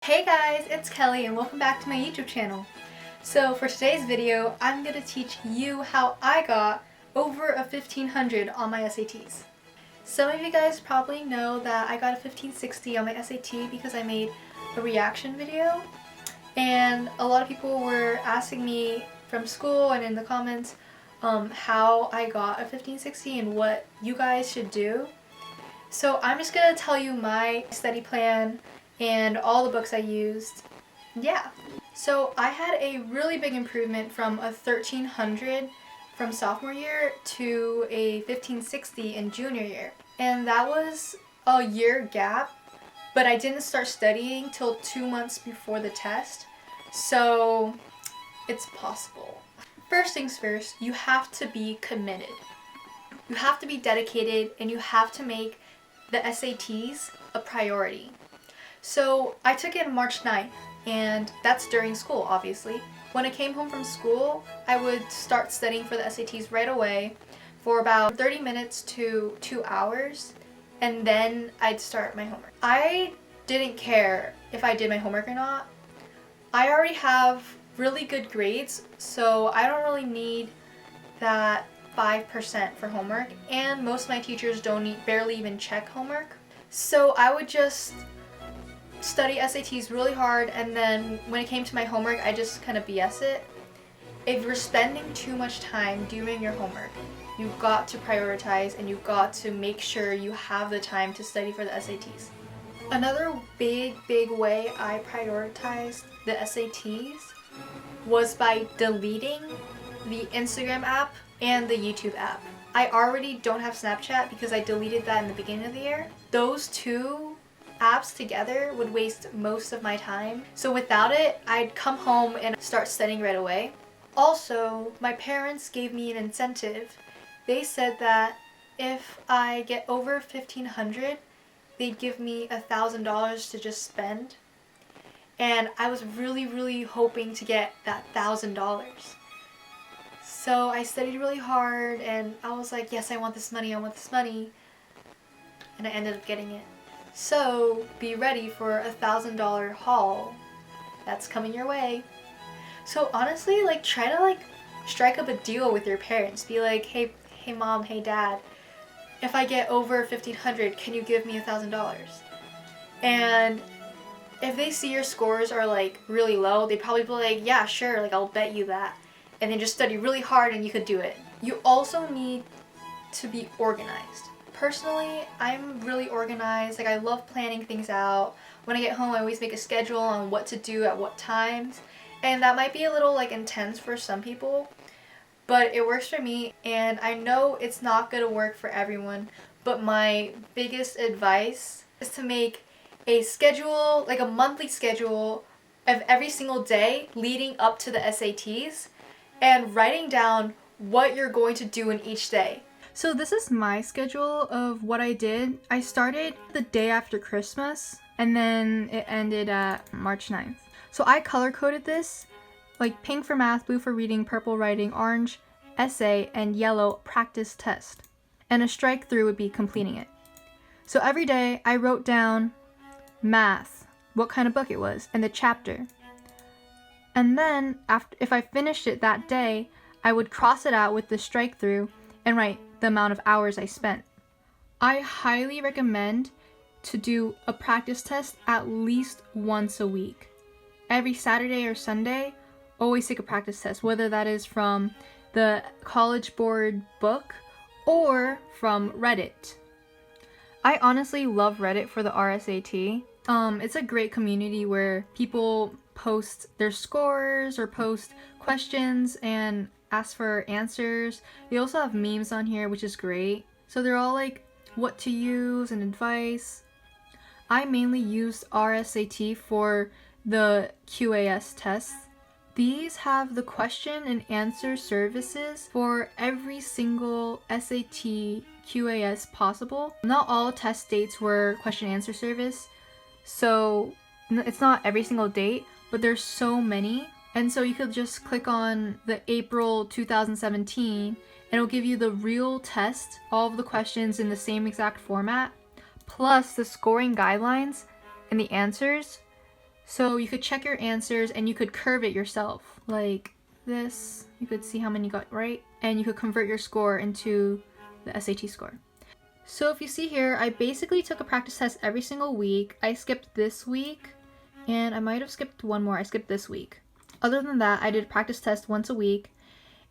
Hey guys, it's Kelly and welcome back to my YouTube channel. So for today's video, I'm going to teach you how I got over a 1500 on my SATs. Some of you guys probably know that I got a 1560 on my SAT because I made a reaction video, and a lot of people were asking me from school and in the comments how I got a 1560 and what you guys should do. So I'm just going to tell you my study plan and all the books I used. Yeah. So I had a really big improvement from a 1300 from sophomore year to a 1560 in junior year. And that was a year gap, but I didn't start studying till 2 months before the test. So it's possible. First things first, you have to be committed. You have to be dedicated and you have to make the SATs a priority. So I took it on March 9th, and that's during school, obviously. When I came home from school, I would start studying for the SATs right away for about 30 minutes to 2 hours, and then I'd start my homework. I didn't care if I did my homework or not. I already have really good grades, so I don't really need that 5% for homework, and most of my teachers barely even check homework. So I would just study SATs really hard, and then when it came to my homework, I just kind of BS it. If you're spending too much time doing your homework, you've got to prioritize and you've got to make sure you have the time to study for the SATs. Another big way I prioritized the SATs was by deleting the Instagram app and the YouTube app. I already don't have Snapchat because I deleted that in the beginning of the year. Those two apps together would waste most of my time. So without it, I'd come home and start studying right away. Also, my parents gave me an incentive. They said that if I get over 1500, they'd give me $1,000 to just spend. And I was really hoping to get that $1,000. So I studied really hard and I was like, yes, I want this money, and I ended up getting it. So be ready for a $1,000 haul that's coming your way. So honestly, try to strike up a deal with your parents. Be like, hey mom, hey dad, if I get over 1500, can you give me $1,000? And if they see your scores are really low, they'd probably be like, yeah, sure, I'll bet you that. And then just study really hard and you could do it. You also need to be organized. Personally, I'm really organized. I love planning things out. When I get home, I always make a schedule on what to do at what times. And that might be a little intense for some people, but it works for me. And I know it's not going to work for everyone, but my biggest advice is to make a schedule, a monthly schedule of every single day leading up to the SATs, and writing down what you're going to do in each day. So this is my schedule of what I did. I started the day after Christmas, and then it ended at March 9th. So I color-coded this, pink for math, blue for reading, purple writing, orange essay, and yellow practice test. And a strike through would be completing it. So every day I wrote down math, what kind of book it was, and the chapter. And then if I finished it that day, I would cross it out with the strike through and write the amount of hours I spent. I highly recommend to do a practice test at least once a week. Every Saturday or Sunday, always take a practice test, whether that is from the College Board book or from Reddit. I honestly love Reddit for the RSAT. It's a great community where people post their scores or post questions and ask for answers. They also have memes on here, which is great. So they're all what to use and advice. I mainly used RSAT for the QAS tests. These have the question and answer services for every single SAT QAS possible. Not all test dates were question and answer service, so it's not every single date, but there's so many. And so you could just click on the April 2017 and it'll give you the real test, all of the questions in the same exact format, plus the scoring guidelines and the answers. So you could check your answers and you could curve it yourself. Like this, you could see how many you got right, and you could convert your score into the SAT score. So if you see here, I basically took a practice test every single week. I skipped this week, and I might have skipped one more. I skipped this week. Other than that, I did a practice test once a week,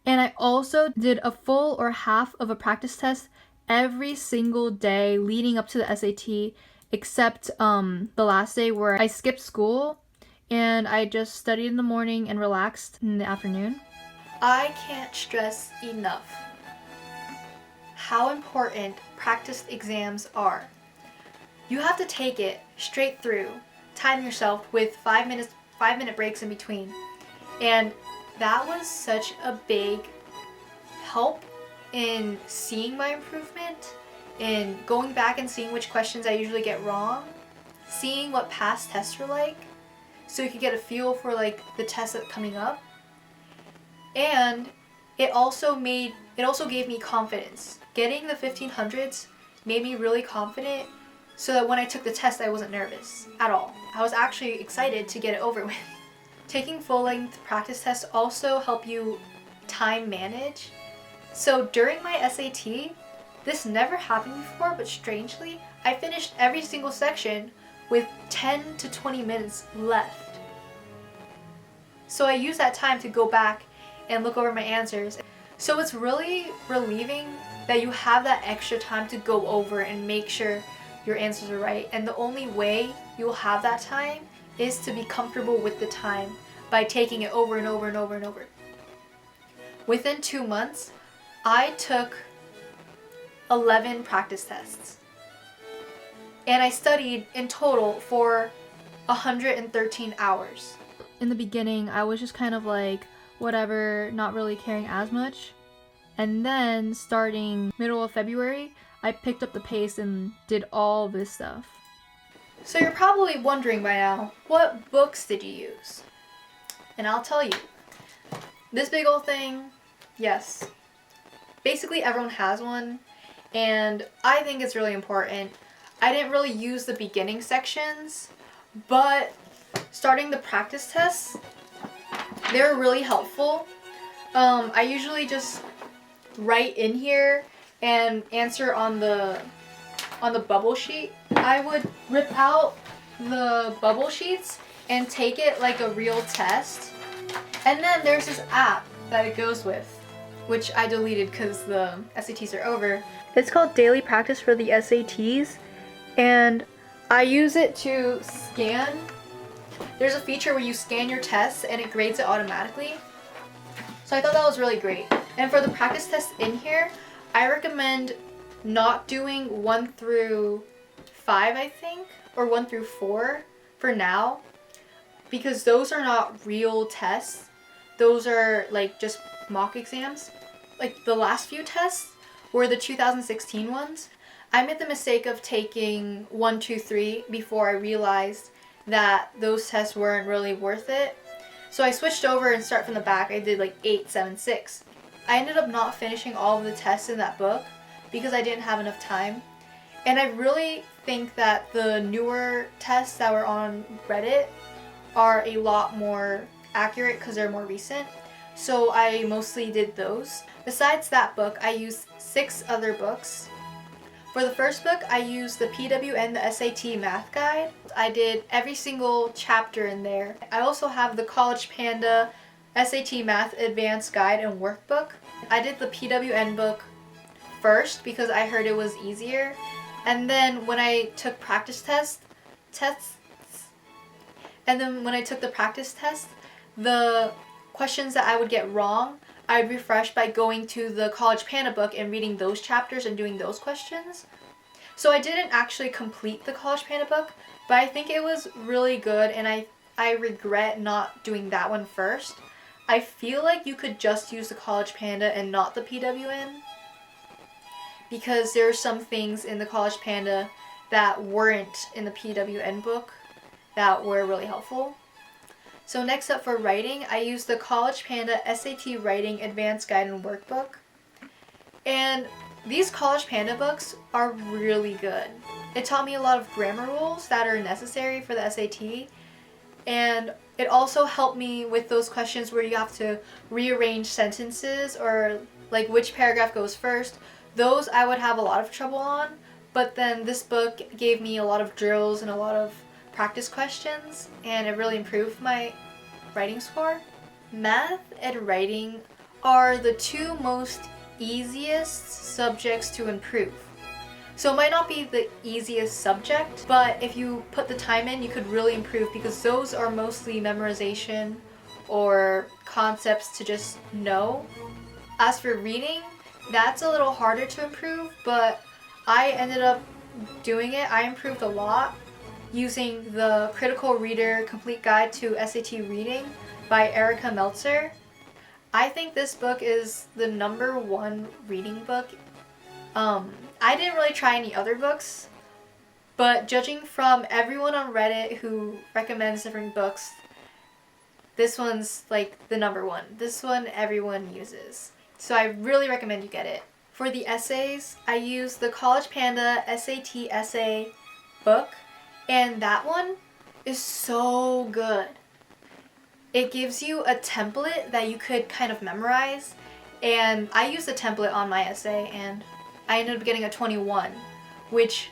and I also did a full or half of a practice test every single day leading up to the SAT, except the last day where I skipped school and I just studied in the morning and relaxed in the afternoon. I can't stress enough how important practice exams are. You have to take it straight through, time yourself with 5-minute breaks in between. And that was such a big help in seeing my improvement, in going back and seeing which questions I usually get wrong, seeing what past tests were like, so you could get a feel for like the tests that coming up. And it also gave me confidence. Getting the 1500s made me really confident, so that when I took the test I wasn't nervous at all. I was actually excited to get it over with. Taking full-length practice tests also help you time manage. So during my SAT, this never happened before, but strangely, I finished every single section with 10 to 20 minutes left. So I used that time to go back and look over my answers. So it's really relieving that you have that extra time to go over and make sure your answers are right. And the only way you'll have that time is to be comfortable with the time by taking it over and over and over and over. Within 2 months, I took 11 practice tests. And I studied in total for 113 hours. In the beginning, I was just kind of like, whatever, not really caring as much. And then starting middle of February, I picked up the pace and did all this stuff. So you're probably wondering by now, what books did you use? And I'll tell you. This big old thing, yes. Basically everyone has one, and I think it's really important. I didn't really use the beginning sections, but starting the practice tests, they're really helpful. I usually just write in here and answer on the bubble sheet. I would rip out the bubble sheets and take it like a real test. And then there's this app that it goes with, which I deleted because the SATs are over. It's called Daily Practice for the SATs, and I use it to scan. There's a feature where you scan your tests and it grades it automatically. So I thought that was really great. And for the practice tests in here, I recommend not doing 1 through 5, I think, or 1 through 4 for now, because those are not real tests. Those are like just mock exams. Like the last few tests were the 2016 ones. I made the mistake of taking 1, 2, 3 before I realized that those tests weren't really worth it. So I switched over and start from the back. I did like 8, 7, 6. I ended up not finishing all of the tests in that book because I didn't have enough time. And I really think that the newer tests that were on Reddit are a lot more accurate because they're more recent. So I mostly did those. Besides that book, I used 6 other books. For the first book, I used the PWN, the SAT math guide. I did every single chapter in there. I also have the College Panda SAT Math Advanced Guide and Workbook. I did the PWN book first because I heard it was easier. And then when I took practice tests, the questions that I would get wrong, I'd refresh by going to the College Panda book and reading those chapters and doing those questions. So I didn't actually complete the College Panda book, but I think it was really good, and I regret not doing that one first. I feel like you could just use the College Panda and not the PWN, because there are some things in the College Panda that weren't in the PWN book that were really helpful. So next up for writing, I used the College Panda SAT Writing Advanced Guide and Workbook. And these College Panda books are really good. It taught me a lot of grammar rules that are necessary for the SAT. And it also helped me with those questions where you have to rearrange sentences or like which paragraph goes first. Those I would have a lot of trouble on, but then this book gave me a lot of drills and a lot of practice questions, and it really improved my writing score. Math and writing are the two most easiest subjects to improve. So it might not be the easiest subject, but if you put the time in, you could really improve because those are mostly memorization or concepts to just know. As for reading, that's a little harder to improve, but I ended up doing it. I improved a lot using the Critical Reader Complete Guide to SAT Reading by Erica Meltzer. I think this book is the #1 reading book. I didn't really try any other books, but judging from everyone on Reddit who recommends different books, this one's like the #1. This one everyone uses. So I really recommend you get it. For the essays, I use the College Panda SAT essay book, and that one is so good. It gives you a template that you could kind of memorize, and I used the template on my essay and I ended up getting a 21, which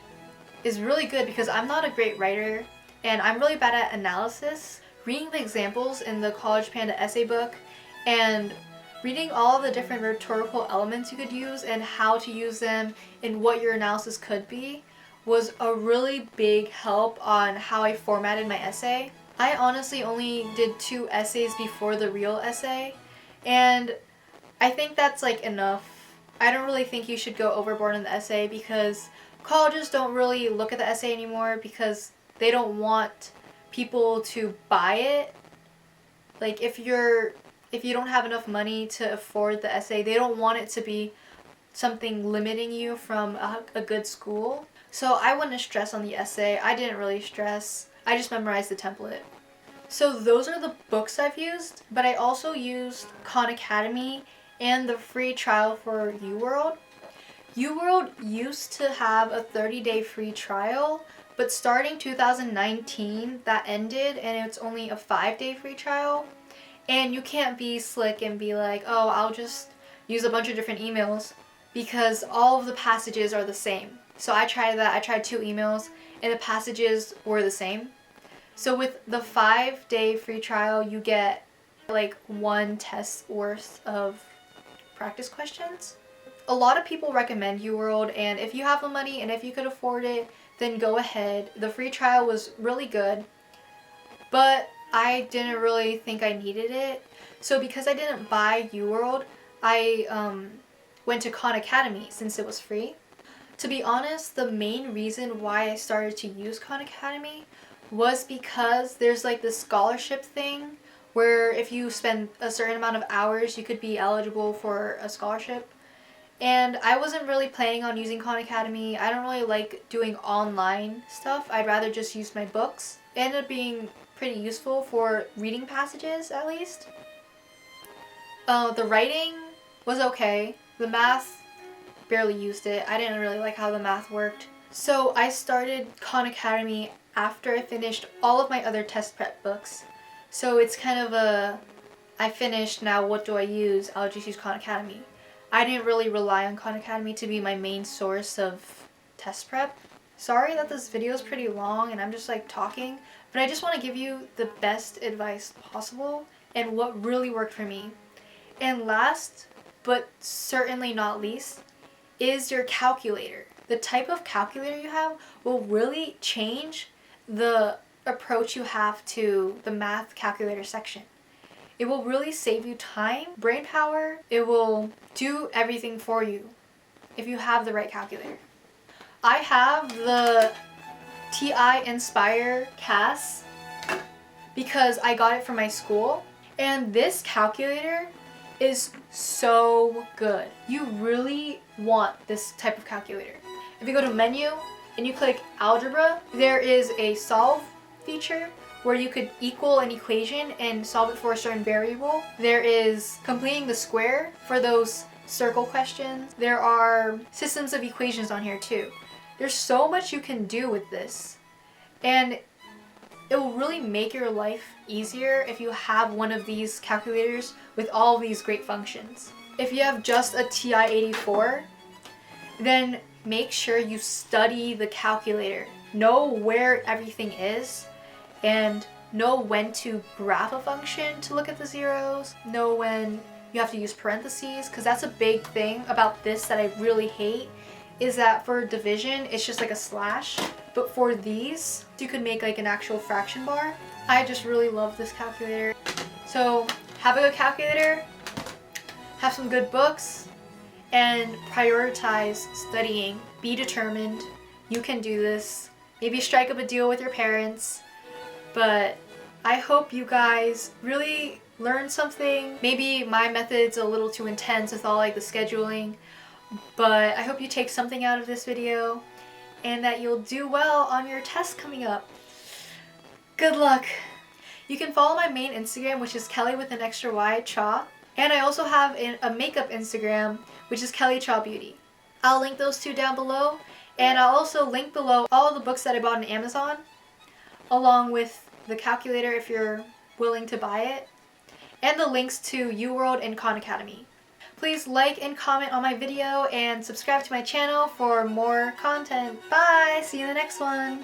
is really good because I'm not a great writer and I'm really bad at analysis. Reading the examples in the College Panda essay book and reading all the different rhetorical elements you could use and how to use them and what your analysis could be was a really big help on how I formatted my essay. I honestly only did 2 essays before the real essay, and I think that's like enough. I don't really think you should go overboard in the essay because colleges don't really look at the essay anymore because they don't want people to buy it. Like if you don't have enough money to afford the essay, they don't want it to be something limiting you from a good school. So I wouldn't stress on the essay. I didn't really stress. I just memorized the template. So those are the books I've used, but I also used Khan Academy and the free trial for UWorld. UWorld used to have a 30-day free trial, but starting 2019 that ended and it's only a 5-day free trial. And you can't be slick and be like, oh, I'll just use a bunch of different emails because all of the passages are the same. So I tried that. I tried 2 emails and the passages were the same. So with the 5-day free trial, you get like 1 test worth of practice questions. A lot of people recommend UWorld, and if you have the money and if you could afford it, then go ahead. The free trial was really good, but I didn't really think I needed it. So because I didn't buy UWorld, I went to Khan Academy since it was free. To be honest, the main reason why I started to use Khan Academy was because there's like this scholarship thing where if you spend a certain amount of hours, you could be eligible for a scholarship. And I wasn't really planning on using Khan Academy. I don't really like doing online stuff. I'd rather just use my books. It ended up being pretty useful for reading passages, at least. The writing was okay. The math, barely used it. I didn't really like how the math worked. So I started Khan Academy after I finished all of my other test prep books. So it's kind of a, I finished, now what do I use? I'll just use Khan Academy. I didn't really rely on Khan Academy to be my main source of test prep. Sorry that this video is pretty long and I'm just like talking, but I just want to give you the best advice possible and what really worked for me. And last, but certainly not least, is your calculator. The type of calculator you have will really change the approach you have to the math calculator section. It will really save you time, brain power. It will do everything for you if you have the right calculator. I have the TI Inspire CAS because I got it from my school, and this calculator is so good. You really want this type of calculator. If you go to menu and you click algebra, there is a solve feature where you could equal an equation and solve it for a certain variable. There is completing the square for those circle questions. There are systems of equations on here too. There's so much you can do with this. And it will really make your life easier if you have one of these calculators with all these great functions. If you have just a TI-84, then make sure you study the calculator. Know where everything is and know when to graph a function to look at the zeros. Know when you have to use parentheses, because that's a big thing about this that I really hate, is that for division it's just like a slash, but for these you could make like an actual fraction bar. I just really love this calculator. So have a good calculator, have some good books, and prioritize studying. Be determined. You can do this. Maybe strike up a deal with your parents, but I hope you guys really learn something. Maybe my method's a little too intense with all like the scheduling, but I hope you take something out of this video and that you'll do well on your test coming up. Good luck! You can follow my main Instagram, which is Kelly with an extra Y, Cha, and I also have a makeup Instagram, which is Kelly Cha Beauty. I'll link those two down below, and I'll also link below all the books that I bought on Amazon, along with the calculator if you're willing to buy it, and the links to UWorld and Khan Academy. Please like and comment on my video and subscribe to my channel for more content. Bye! See you in the next one!